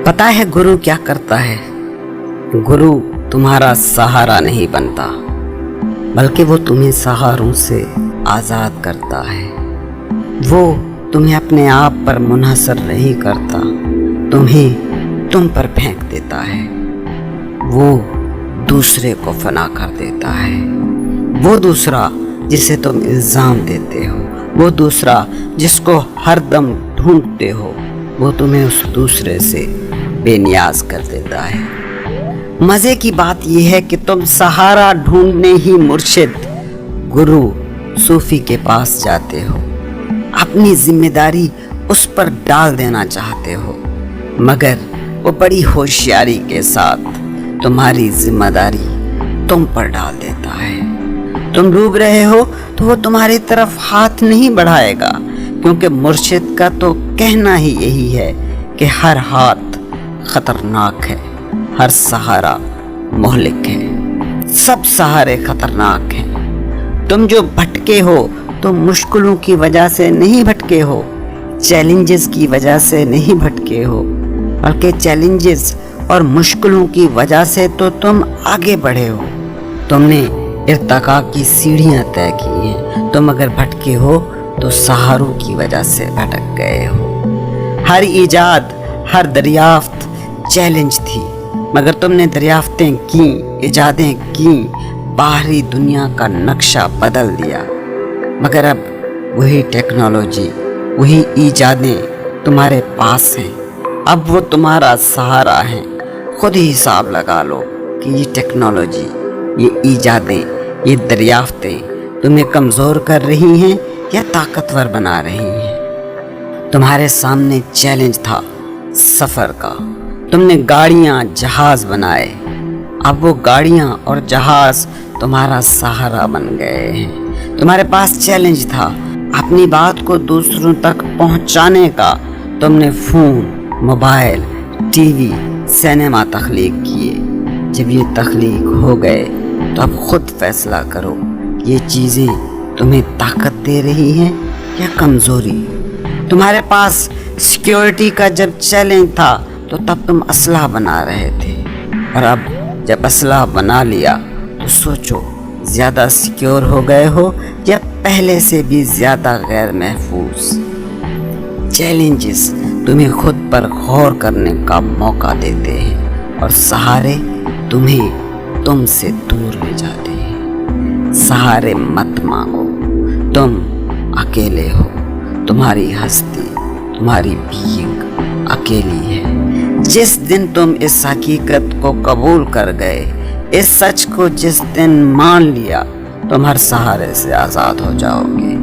पता है गुरु क्या करता है? गुरु तुम्हारा सहारा नहीं बनता, बल्कि वो तुम्हें सहारों से आज़ाद करता है। वो तुम्हें अपने आप पर मुनहसर नहीं करता, तुम्हें तुम पर फेंक देता है। वो दूसरे को फना कर देता है। वो दूसरा जिसे तुम इल्ज़ाम देते हो, वो दूसरा जिसको हर दम ढूंढते हो, वो तुम्हें उस दूसरे से बेनियाज कर देता है। मज़े की बात यह है कि तुम सहारा ढूंढने ही मुर्शिद, गुरु, सूफी के पास जाते हो। अपनी जिम्मेदारी उस पर डाल देना चाहते हो, मगर वो बड़ी होशियारी के साथ तुम्हारी जिम्मेदारी तुम पर डाल देता है। तुम डूब रहे हो तो वो तुम्हारी तरफ हाथ नहीं बढ़ाएगा, क्योंकि मुर्शिद का तो कहना ही यही है कि हर हाथ खतरनाक है, हर सहारा मोहलिक है, सब सहारे खतरनाक हैं। तुम जो भटके हो तो मुश्किलों की वजह से नहीं भटके हो, चैलेंजेस की वजह से नहीं भटके हो, बल्कि चैलेंजेस और मुश्किलों की वजह से तो तुम आगे बढ़े हो। तुमने इर्तिका की सीढ़ियां तय की हैं। तुम अगर भटके हो तो सहारों की वजह से भटक गए हो। हर इजाद, हर दरियाफ्त चैलेंज थी, मगर तुमने दरियाफ्तें की, इजादें की, बाहरी दुनिया का नक्शा बदल दिया। मगर अब वही टेक्नोलॉजी, वही इजादें तुम्हारे पास हैं। अब वो तुम्हारा सहारा है। खुद ही हिसाब लगा लो कि ये टेक्नोलॉजी, ये इजादें, ये दरियाफ्तें तुम्हें कमज़ोर कर रही हैं या ताकतवर बना रही हैं। तुम्हारे सामने चैलेंज था सफ़र का। तुमने गाड़ियाँ, जहाज़ बनाए। अब वो गाड़ियाँ और जहाज़ तुम्हारा सहारा बन गए हैं। तुम्हारे पास चैलेंज था अपनी बात को दूसरों तक पहुँचाने का। तुमने फ़ोन, मोबाइल, टीवी, सिनेमा तख्लीक किए। जब ये तख्लीक हो गए तो अब खुद फैसला करो, ये चीज़ें तुम्हें ताकत दे रही हैं या कमज़ोरी। तुम्हारे पास सिक्योरिटी का जब चैलेंज था तो तब तुम असलहा बना रहे थे, और अब जब असलहा बना लिया तो सोचो, ज़्यादा सिक्योर हो गए हो या पहले से भी ज़्यादा गैर महफूज। चैलेंजेस तुम्हें खुद पर गौर करने का मौका देते हैं और सहारे तुम्हें तुमसे दूर ले जाते हैं। सहारे मत मांगो, तुम अकेले हो। तुम्हारी हस्ती, तुम्हारी बीइंग अकेली है। जिस दिन तुम इस हकीकत को कबूल कर गए, इस सच को जिस दिन मान लिया, तुम हर सहारे से आज़ाद हो जाओगे।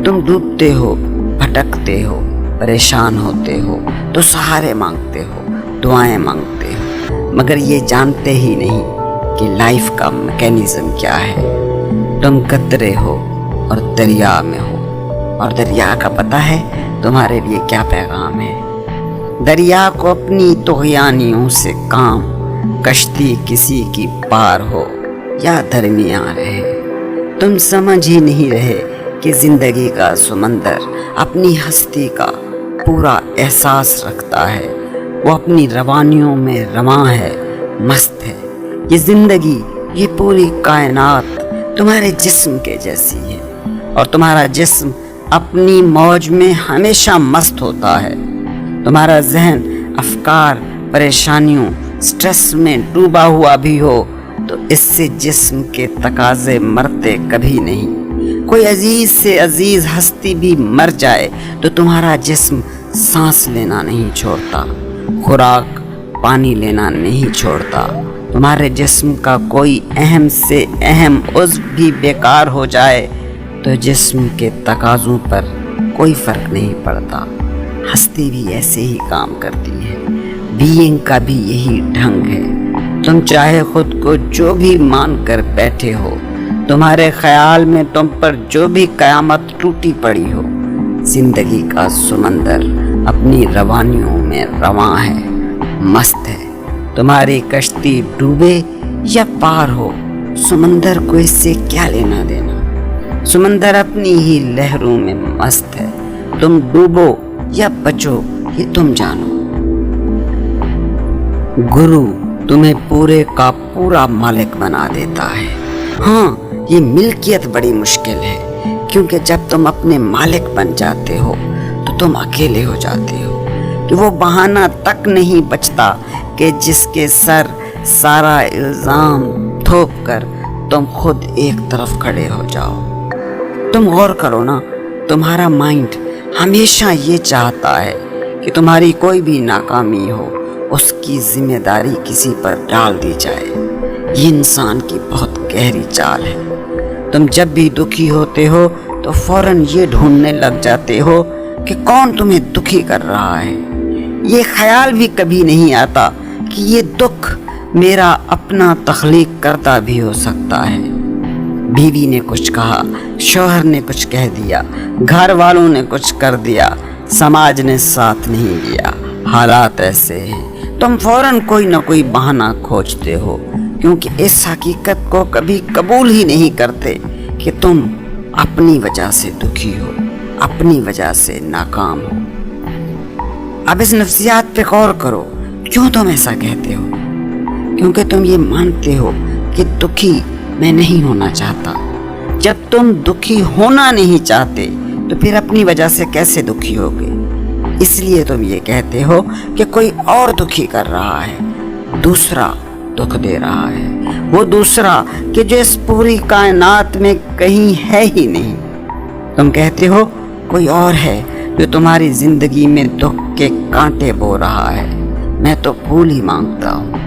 तुम डूबते हो, भटकते हो, परेशान होते हो तो सहारे मांगते हो, दुआएं मांगते हो, मगर ये जानते ही नहीं कि लाइफ का मैकेनिज्म क्या है। तुम कतरे हो और दरिया में हो, और दरिया का पता है तुम्हारे लिए क्या पैगाम है। दरिया को अपनी तुग़यानियों से काम, कश्ती किसी की पार हो या दरमियाँ रहे। तुम समझ ही नहीं रहे कि ज़िंदगी का समंदर अपनी हस्ती का पूरा एहसास रखता है। वो अपनी रवानियों में रवां है, मस्त है। ये ज़िंदगी, ये पूरी कायनात तुम्हारे जिस्म के जैसी है, और तुम्हारा जिस्म अपनी मौज में हमेशा मस्त होता है। तुम्हारा जहन अफकार, परेशानियों, स्ट्रेस में डूबा हुआ भी हो तो इससे जिस्म के तकाजे मरते कभी नहीं। कोई अजीज से अजीज हस्ती भी मर जाए तो तुम्हारा जिस्म सांस लेना नहीं छोड़ता, खुराक, पानी लेना नहीं छोड़ता। तुम्हारे जिस्म का कोई अहम से अहम उज़्व भी बेकार हो जाए तो जिस्म के तकाज़ों पर कोई फ़र्क नहीं पड़ता। हस्ती भी ऐसे ही काम करती है। बीइंग का भी यही ढंग है। तुम चाहे खुद को जो भी मान कर बैठे हो, तुम्हारे ख्याल में तुम पर जो भी क़यामत टूटी पड़ी हो, ज़िंदगी का समंदर अपनी रवानियों में रवां है, मस्त है। तुम्हारी कश्ती डूबे या पार हो, समंदर को इससे क्या लेना देना। समंदर अपनी ही लहरों में मस्त है। तुम डूबो या बचो, ये तुम जानो। गुरु तुम्हें पूरे का पूरा मालिक बना देता है। हाँ, ये मिल्कियत बड़ी मुश्किल है, क्योंकि जब तुम अपने मालिक बन जाते हो तो तुम अकेले हो जाते हो कि वो बहाना तक नहीं बचता कि जिसके सर सारा इल्ज़ाम थोप कर तुम खुद एक तरफ खड़े हो जाओ। तुम गौर करो ना, तुम्हारा माइंड हमेशा ये चाहता है कि तुम्हारी कोई भी नाकामी हो उसकी जिम्मेदारी किसी पर डाल दी जाए। ये इंसान की बहुत गहरी चाल है। तुम जब भी दुखी होते हो तो फौरन ये ढूंढने लग जाते हो कि कौन तुम्हें दुखी कर रहा है। ये ख्याल भी कभी नहीं आता कि ये दुख मेरा अपना तख्लीक करता भी हो सकता है। बीवी ने कुछ कहा, शौहर ने कुछ कह दिया, घर वालों ने कुछ कर दिया, समाज ने साथ नहीं दिया, हालात ऐसे हैं। तुम फौरन कोई ना कोई बहाना खोजते हो, क्योंकि इस हकीकत को कभी कबूल ही नहीं करते कि तुम अपनी वजह से दुखी हो, अपनी वजह से नाकाम हो। अब इस नफ्सियात पे गौर करो, क्यों तुम ऐसा कहते हो? क्योंकि तुम ये मानते हो कि दुखी मैं नहीं होना चाहता। जब तुम दुखी होना नहीं चाहते तो फिर अपनी वजह से कैसे दुखी होगे? इसलिए तुम ये कहते हो कि कोई और दुखी कर रहा है, दूसरा दुख दे रहा है, वो दूसरा कि जो इस पूरी कायनात में कहीं है ही नहीं। तुम कहते हो कोई और है जो तुम्हारी जिंदगी में दुख के कांटे बो रहा है, मैं तो फूल ही मांगता हूँ।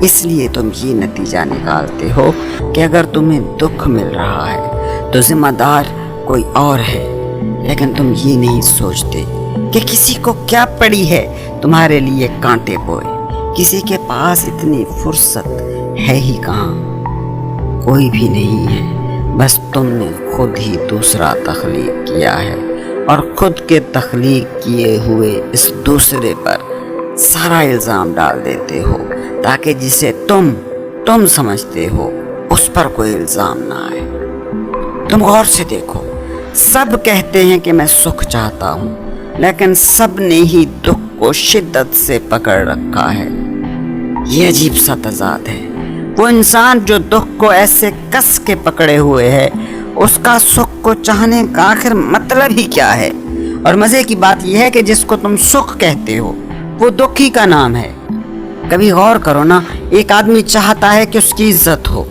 इसलिए तुम ये नतीजा निकालते हो कि अगर तुम्हें दुख मिल रहा है तो जिम्मेदार कोई और है, लेकिन तुम ये नहीं सोचते कि किसी को क्या पड़ी है तुम्हारे लिए कांटे बोए। किसी के पास इतनी फुर्सत है ही कहाँ, कोई भी नहीं है। बस तुमने खुद ही दूसरा तख्लीक किया है और खुद के तख्लीक किए हुए इस दूसरे पर सारा इल्ज़ाम डाल देते हो, ताकि जिसे तुम समझते हो उस पर कोई इल्ज़ाम ना आए। तुम गौर से देखो, सब कहते हैं कि मैं सुख चाहता हूँ, लेकिन सब ने ही दुख को शिद्दत से पकड़ रखा है। ये अजीब सा तज़ाद है। वो इंसान जो दुख को ऐसे कस के पकड़े हुए है, उसका सुख को चाहने का आखिर मतलब ही क्या है? और मज़े की बात यह है कि जिसको तुम सुख कहते हो वो दुख ही का नाम है। कभी गौर करो ना, एक आदमी चाहता है कि उसकी इज्जत हो,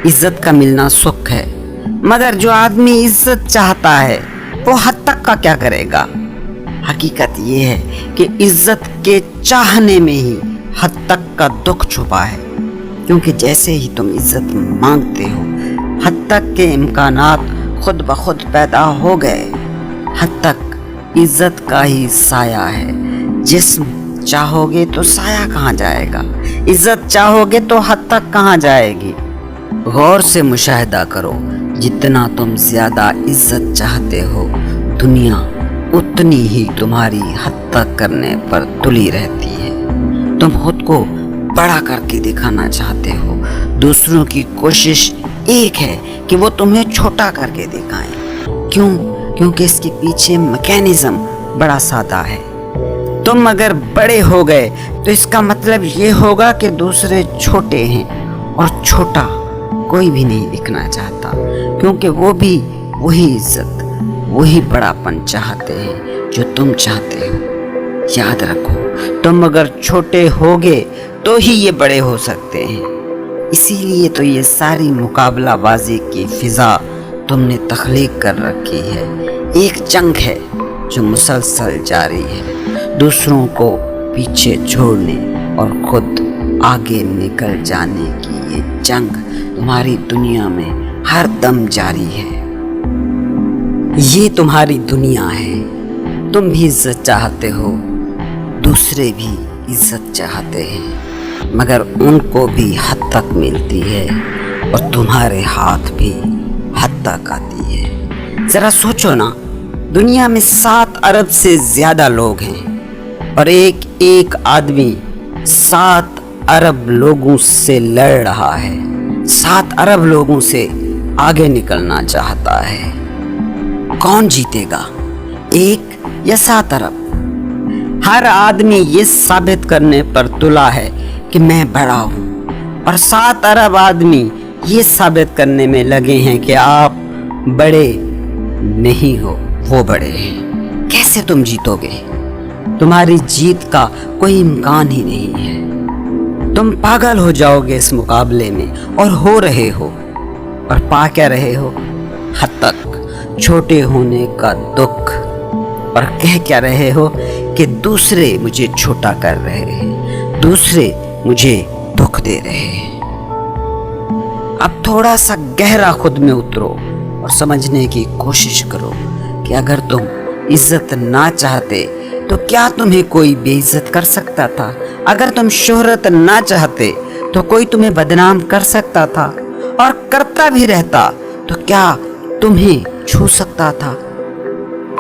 इज्जत का मिलना सुख है, मगर जो आदमी इज्जत चाहता है वो हद तक का क्या करेगा? हकीकत ये है कि इज्जत के चाहने में ही हद तक का दुख छुपा है, क्योंकि जैसे ही तुम इज्जत मांगते हो, हद तक के इम्कानात खुद ब खुद पैदा हो गए। हद तक इज्जत का ही साया है। जिस्म चाहोगे तो साया कहाँ जाएगा, इज्जत चाहोगे तो हद तक कहाँ जाएगी? गौर से मुशाहिदा करो, जितना तुम ज्यादा इज्जत चाहते हो, दुनिया उतनी ही तुम्हारी हद तक करने पर तुली रहती है। तुम खुद को बड़ा करके दिखाना चाहते हो, दूसरों की कोशिश एक है कि वो तुम्हें छोटा करके दिखाएं। क्यों? क्योंकि इसके पीछे मैकेनिज्म बड़ा सादा है। तुम अगर बड़े हो गए तो इसका मतलब ये होगा कि दूसरे छोटे हैं, और छोटा कोई भी नहीं दिखना चाहता, क्योंकि वो भी वही इज्जत, वही बड़ापन चाहते हैं जो तुम चाहते हो। याद रखो, तुम अगर छोटे होगे तो ही ये बड़े हो सकते हैं। इसीलिए तो ये सारी मुकाबलाबाजी की फिजा तुमने तख्लीक कर रखी है। एक जंग है जो मुसलसल जारी है, दूसरों को पीछे छोड़ने और खुद आगे निकल जाने की ये जंग तुम्हारी दुनिया में हर दम जारी है। ये तुम्हारी दुनिया है। तुम भी इज्जत चाहते हो, दूसरे भी इज्जत चाहते हैं, मगर उनको भी हद तक मिलती है और तुम्हारे हाथ भी हद तक आती है। जरा सोचो ना, दुनिया में 7 अरब से ज्यादा लोग हैं और एक आदमी 7 अरब लोगों से लड़ रहा है, 7 अरब लोगों से आगे निकलना चाहता है। कौन जीतेगा, 1 या 7 अरब? हर आदमी ये साबित करने पर तुला है कि मैं बड़ा हूँ और 7 अरब आदमी ये साबित करने में लगे हैं कि आप बड़े नहीं हो, वो बड़े हैं। कैसे तुम जीतोगे? तुम्हारी जीत का कोई इम्कान ही नहीं है। तुम पागल हो जाओगे इस मुकाबले में, और हो रहे हो। और पा क्या रहे हो? हद तक छोटे होने का दुख। और कह क्या रहे हो कि दूसरे मुझे छोटा कर रहे हैं, दूसरे मुझे दुख दे रहे हैं। अब थोड़ा सा गहरा खुद में उतरो और समझने की कोशिश करो कि अगर तुम इज्जत ना चाहते तो क्या तुम्हें कोई बेइज्जत कर सकता था? अगर तुम शोहरत ना चाहते तो कोई तुम्हें बदनाम कर सकता था, और करता भी रहता तो क्या तुम्हें छू सकता था?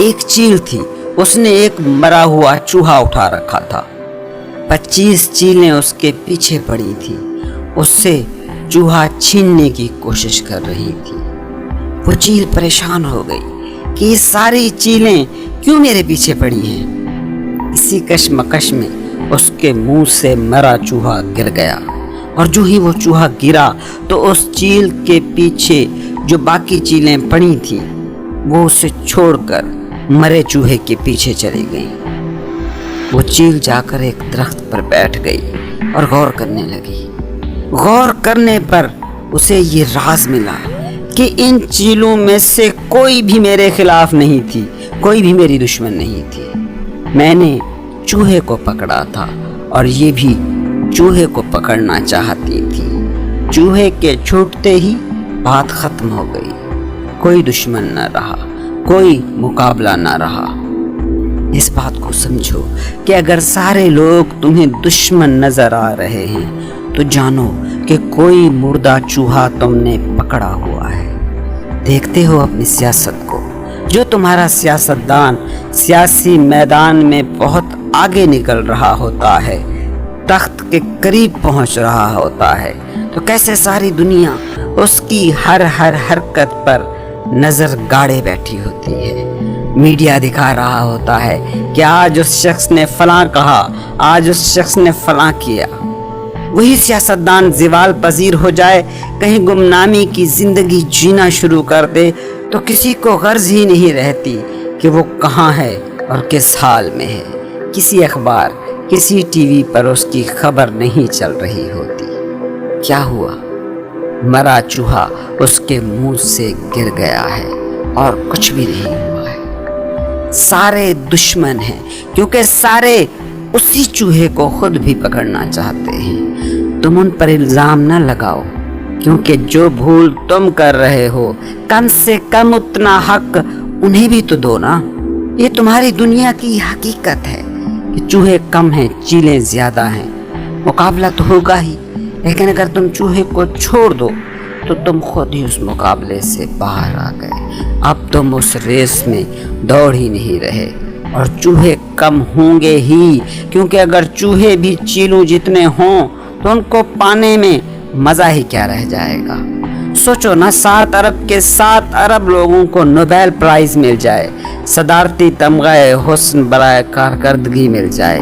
एक चील थी, उसने एक मरा हुआ चूहा उठा रखा था। 25 चीलें उसके पीछे पड़ी थी, उससे चूहा छीनने की कोशिश कर रही थी। वो चील परेशान हो गई कि ये सारी चीलें क्यों मेरे पीछे पड़ी हैं। इसी कशमकश में उसके मुंह से मरा चूहा गिर गया, और जो ही वो चूहा गिरा तो उस चील के पीछे जो बाकी चीलें पड़ी थी वो उसे छोड़कर मरे चूहे के पीछे चली गई। वो चील जाकर एक दरख्त पर बैठ गई और गौर करने लगी। गौर करने पर उसे ये राज मिला कि इन चीलों में से कोई भी मेरे खिलाफ नहीं थी, कोई भी मेरी दुश्मन नहीं थी। मैंने चूहे को पकड़ा था और ये भी चूहे को पकड़ना चाहती थी। चूहे के छूटते ही बात खत्म हो गई। कोई दुश्मन न रहा, कोई मुकाबला न रहा। इस बात को समझो कि अगर सारे लोग तुम्हें दुश्मन नजर आ रहे हैं तो जानो कि कोई मुर्दा चूहा तुमने पकड़ा हुआ है। देखते हो अपनी सियासत को। जो तुम्हारा सियासतदान सियासी मैदान में बहुत आगे निकल रहा होता है, तख्त के करीब पहुंच रहा होता है, तो कैसे सारी दुनिया उसकी हर हरकत पर नजर गाड़े बैठी होती है। मीडिया दिखा रहा होता है कि आज उस शख्स ने फलां कहा, आज उस शख्स ने फलां किया। वही सियासतदान ज़वाल पजीर हो जाए, कहीं गुमनामी की जिंदगी जीना शुरू कर दे, तो किसी को गर्ज ही नहीं रहती कि वो कहाँ है और किस हाल में है। किसी अखबार, किसी टीवी पर उसकी खबर नहीं चल रही होती। क्या हुआ? मरा चूहा उसके मुंह से गिर गया है और कुछ भी नहीं हुआ है। सारे दुश्मन हैं क्योंकि सारे उसी चूहे को खुद भी पकड़ना चाहते हैं। तुम उन पर इल्जाम न लगाओ, क्योंकि जो भूल तुम कर रहे हो कम से कम उतना हक उन्हें भी तो दो ना। ये तुम्हारी दुनिया की हकीकत है कि चूहे कम हैं, चीलें ज्यादा हैं। मुकाबला तो होगा ही, लेकिन अगर तुम चूहे को छोड़ दो तो तुम खुद ही उस मुकाबले से बाहर आ गए। अब तुम उस रेस में दौड़ ही नहीं रहे, और चूहे कम होंगे ही, क्योंकि अगर चूहे भी चीलों जितने हों तो उनको पाने में मज़ा ही क्या रह जाएगा। सोचो ना, 7 अरब के 7 अरब लोगों को नोबेल प्राइज़ मिल जाए, सदारती तमग़े हुस्न बराए कारकर्दगी मिल जाए,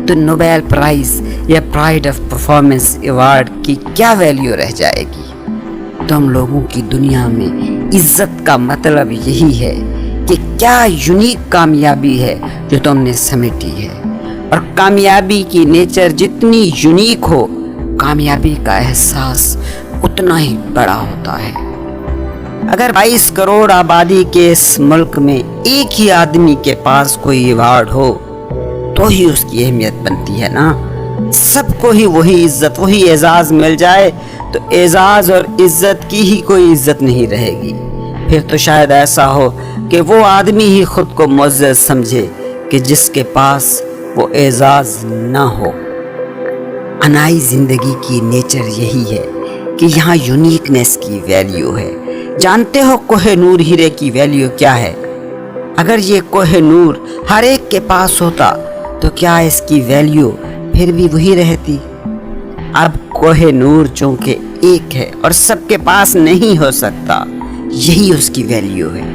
तो नोबेल प्राइज़ या प्राइड ऑफ परफॉर्मेंस अवार्ड की क्या वैल्यू रह जाएगी। तुम लोगों की दुनिया में इज्जत का मतलब यही है कि क्या यूनिक कामयाबी है जो तुमने समेटी है, और कामयाबी की नेचर जितनी यूनिक हो, कामयाबी का एहसास उतना ही बड़ा होता है। अगर 22 करोड़ आबादी के इस मुल्क में एक ही आदमी के पास कोई अवार्ड हो तो ही उसकी अहमियत बनती है ना। सबको ही वही इज्जत, वही एजाज मिल जाए तो एजाज और इज्जत की ही कोई इज्जत नहीं रहेगी। फिर तो शायद ऐसा हो कि वो आदमी ही खुद को मुअज़्ज़ज़ समझे कि जिसके पास वो एजाज ना हो। अनाई जिंदगी की नेचर यही है कि यहाँ यूनिकनेस की वैल्यू है। जानते हो कोह-ए-नूर हीरे की वैल्यू क्या है? अगर ये कोह-ए-नूर हर एक के पास होता तो क्या इसकी वैल्यू फिर भी वही रहती? अब कोह-ए-नूर चूंकि एक है और सबके पास नहीं हो सकता, यही उसकी वैल्यू है।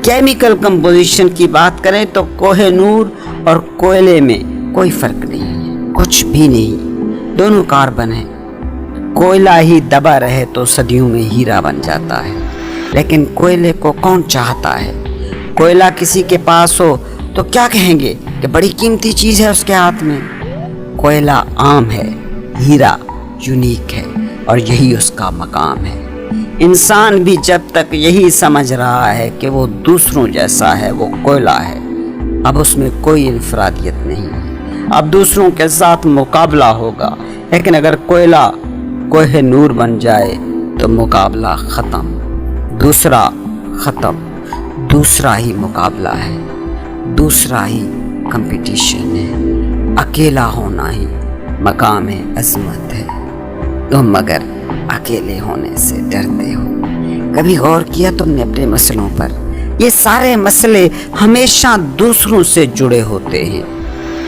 केमिकल कंपोजिशन की बात करें तो कोहे नूर और कोयले में कोई फर्क नहीं है, कुछ भी नहीं, दोनों कार्बन है। कोयला ही दबा रहे तो सदियों में हीरा बन जाता है, लेकिन कोयले को कौन चाहता है? कोयला किसी के पास हो तो क्या कहेंगे कि बड़ी कीमती चीज़ है उसके हाथ में। कोयला आम है, हीरा यूनिक है, और यही उसका मकाम है। इंसान भी जब तक यही समझ रहा है कि वो दूसरों जैसा है, वो कोयला है, अब उसमें कोई इनफरादियत नहीं है, अब दूसरों के साथ मुकाबला होगा। लेकिन अगर कोयला कोहे नूर बन जाए तो मुकाबला ख़त्म, दूसरा ख़त्म, दूसरा ही मुकाबला है, दूसरा ही कंपटीशन है। अकेला होना ही मकाम है, अज़मत है। तुम मगर अकेले होने से डरते हो। कभी गौर किया तुमने अपने मसलों पर? ये सारे मसले हमेशा दूसरों से जुड़े होते हैं।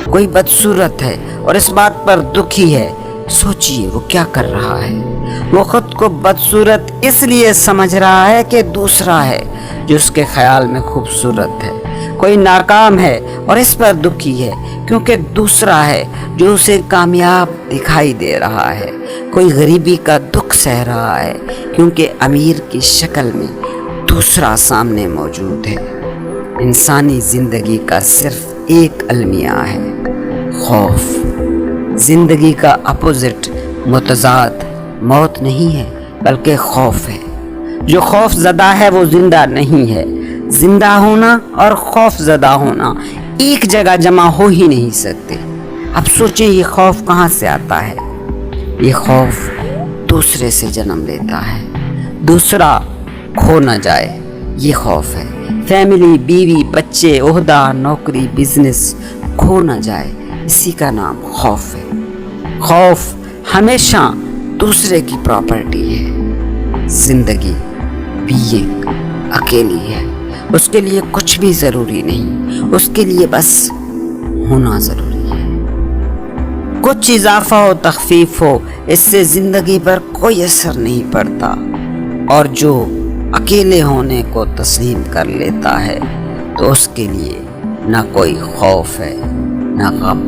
कोई बदसूरत है और इस बात पर दुखी है, सोचिए वो क्या कर रहा है। वो खुद को बदसूरत इसलिए समझ रहा है कि दूसरा है जो उसके ख्याल में खूबसूरत है। कोई नाकाम है और इस पर दुखी है क्योंकि दूसरा है जो उसे कामयाब दिखाई दे रहा है। कोई गरीबी का दुख सह रहा है क्योंकि अमीर की शक्ल में दूसरा सामने मौजूद है। इंसानी जिंदगी का सिर्फ एक अलमिया है, खौफ। जिंदगी का अपोजिट मुतजाद मौत नहीं है बल्कि खौफ है। जो खौफ ज़दा है वो जिंदा नहीं है। जिंदा होना और खौफ ज़दा होना एक जगह जमा हो ही नहीं सकते। अब सोचें ये खौफ कहाँ से आता है? ये खौफ दूसरे से जन्म लेता है, दूसरा खो न जाए, ये खौफ है। फैमिली, बीवी, बच्चे, ओहदा, नौकरी, बिजनेस खो न जाए, इसी का नाम खौफ है। खौफ हमेशा दूसरे की प्रॉपर्टी है। जिंदगी बीइंग अकेली है, उसके लिए कुछ भी ज़रूरी नहीं, उसके लिए बस होना ज़रूरी है। कुछ इजाफा हो तखफीफ हो, इससे ज़िंदगी पर कोई असर नहीं पड़ता। और जो अकेले होने को तस्लीम कर लेता है तो उसके लिए ना कोई खौफ है ना गम।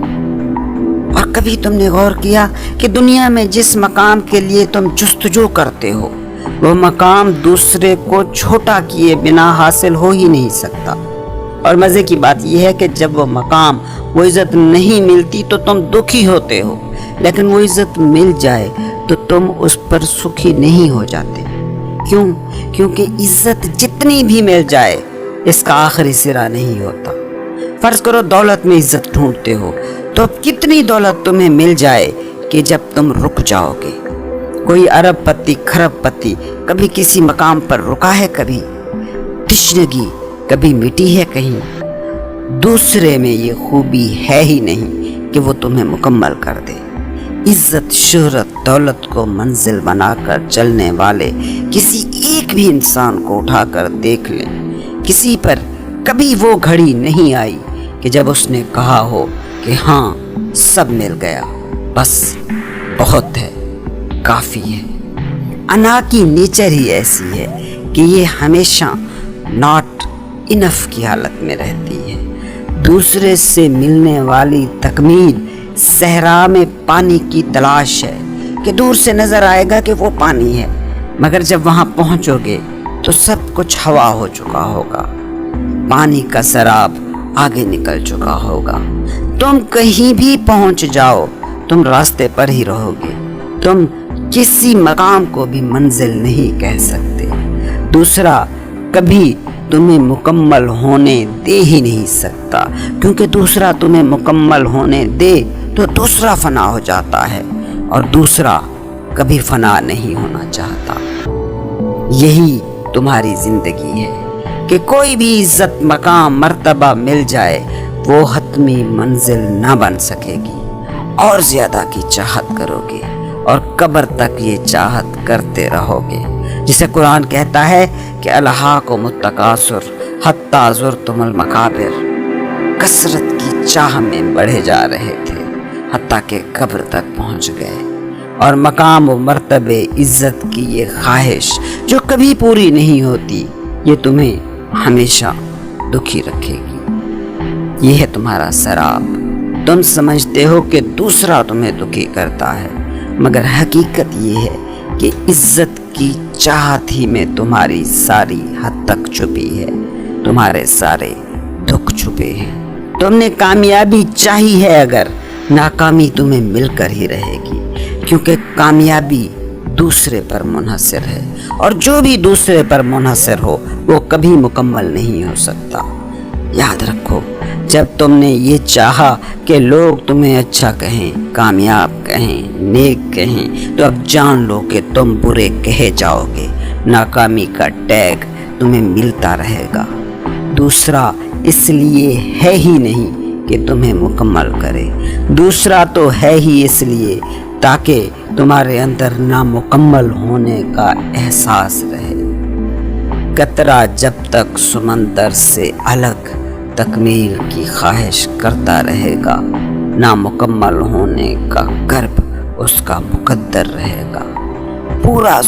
और कभी तुमने गौर किया कि दुनिया में जिस मकाम के लिए तुम जुस्तजू करते हो वो मकाम दूसरे को छोटा किए बिना हासिल हो ही नहीं सकता। और मज़े की बात यह है कि जब वो मकाम, वो इज़्ज़त नहीं मिलती तो तुम दुखी होते हो, लेकिन वो इज़्ज़त मिल जाए तो तुम उस पर सुखी नहीं हो जाते। क्यों? क्योंकि इज़्ज़त जितनी भी मिल जाए इसका आखिरी सिरा नहीं होता। फ़र्ज करो दौलत में इज़्ज़त ढूंढते हो तो कितनी दौलत तुम्हें मिल जाए कि जब तुम रुक जाओगे। कोई अरबपति, खरबपति कभी किसी मकाम पर रुका है? कभी तशनगी कभी मिटी है कहीं? दूसरे में ये खूबी है ही नहीं कि वो तुम्हें मुकम्मल कर दे। इज्जत, शोहरत, दौलत को मंजिल बनाकर चलने वाले किसी एक भी इंसान को उठाकर देख लें, किसी पर कभी वो घड़ी नहीं आई कि जब उसने कहा हो कि हाँ सब मिल गया, बस बहुत है, काफ़ी है। अना की नेचर ही ऐसी है कि ये हमेशा नॉट इनफ की हालत में रहती है। दूसरे से मिलने वाली तकमील सहरा में पानी की तलाश है कि दूर से नज़र आएगा कि वो पानी है, मगर जब वहाँ पहुँचोगे तो सब कुछ हवा हो चुका होगा, पानी का सराब आगे निकल चुका होगा। तुम कहीं भी पहुँच जाओ, तुम रास्ते पर ही रहोगे, तुम किसी मकाम को भी मंजिल नहीं कह सकते। दूसरा कभी तुम्हें मुकम्मल होने दे ही नहीं सकता, क्योंकि दूसरा तुम्हें मुकम्मल होने दे तो दूसरा फना हो जाता है और दूसरा कभी फना नहीं होना चाहता। यही तुम्हारी जिंदगी है कि कोई भी इज्जत, मकाम, मर्तबा मिल जाए वो हतमी मंजिल ना बन सकेगी, और ज़्यादा की चाहत करोगे और कब्र तक ये चाहत करते रहोगे। जिसे कुरान कहता है कि अलहाकुमुत-तकासुर हत्ता ज़ुरतुमुल मकाबिर, कसरत की चाह में बढ़े जा रहे थे हत्ता के कब्र तक पहुंच गए। और मकाम व मर्तबे, इज़्ज़त की ये ख्वाहिश जो कभी पूरी नहीं होती, ये तुम्हें ہمیشہ دکھی رکھے گی۔ یہ ہے تمہارا سراب۔ تم سمجھتے ہو کہ دوسرا تمہیں دکھی کرتا ہے، مگر حقیقت یہ ہے کہ عزت کی چاہت ہی میں تمہاری ساری حد تک چھپی ہے، تمہارے سارے دکھ چھپے ہیں۔ تم نے کامیابی چاہی ہے، اگر ناکامی تمہیں مل کر ہی رہے گی، کیونکہ کامیابی دوسرے پر منحصر ہے، اور جو بھی دوسرے پر منحصر ہو وہ کبھی مکمل نہیں ہو سکتا۔ یاد رکھو، جب تم نے یہ چاہا کہ لوگ تمہیں اچھا کہیں، کامیاب کہیں، نیک کہیں، تو اب جان لو کہ تم برے کہے جاؤ گے۔ ناکامی کا ٹیگ تمہیں ملتا رہے گا۔ دوسرا اس لیے ہے ہی نہیں کہ تمہیں مکمل کرے، دوسرا تو ہے ہی اس لیے تاکہ تمہارے اندر نامکمل ہونے کا احساس رہے۔ قطرہ جب تک سمندر سے الگ تکمیل کی خواہش کرتا رہے گا، نامکمل ہونے کا کرب اس کا مقدر رہے گا۔ پورا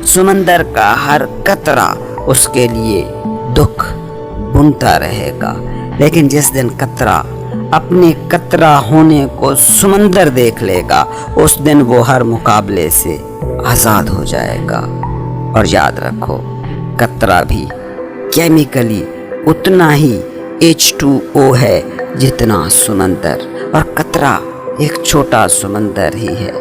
سمندر کا ہر قطرہ اس کے لیے دکھ بنتا رہے گا، لیکن جس دن قطرہ اپنے قطرہ ہونے کو سمندر دیکھ لے گا، اس دن وہ ہر مقابلے سے آزاد ہو جائے گا۔ اور یاد رکھو، قطرہ بھی کیمیکلی اتنا ہی H2O ہے جتنا سمندر، اور قطرہ ایک چھوٹا سمندر ہی ہے،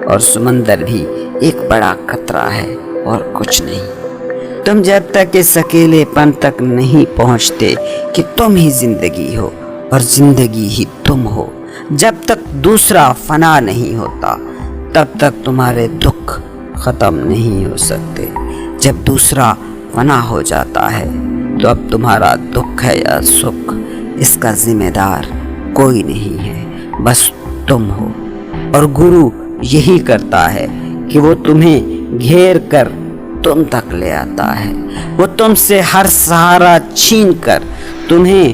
اور سمندر بھی ایک بڑا قطرہ ہے اور کچھ نہیں۔ تم جب تک اس اکیلے پن تک نہیں پہنچتے کہ تم ہی زندگی ہو اور زندگی ہی تم ہو، جب تک دوسرا فنا نہیں ہوتا، تب تک تمہارے دکھ ختم نہیں ہو سکتے۔ جب دوسرا فنا ہو جاتا ہے تو اب تمہارا دکھ ہے یا سکھ، اس کا ذمہ دار کوئی نہیں ہے، بس تم ہو۔ اور گرو یہی کرتا ہے کہ وہ تمہیں گھیر کر تم تک لے آتا ہے، وہ تم سے ہر سہارا چھین کر تمہیں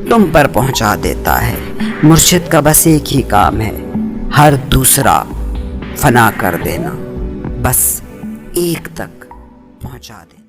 تم پر پہنچا دیتا ہے۔ مرشد کا بس ایک ہی کام ہے، ہر دوسرا فنا کر دینا، بس ایک تک پہنچا دینا۔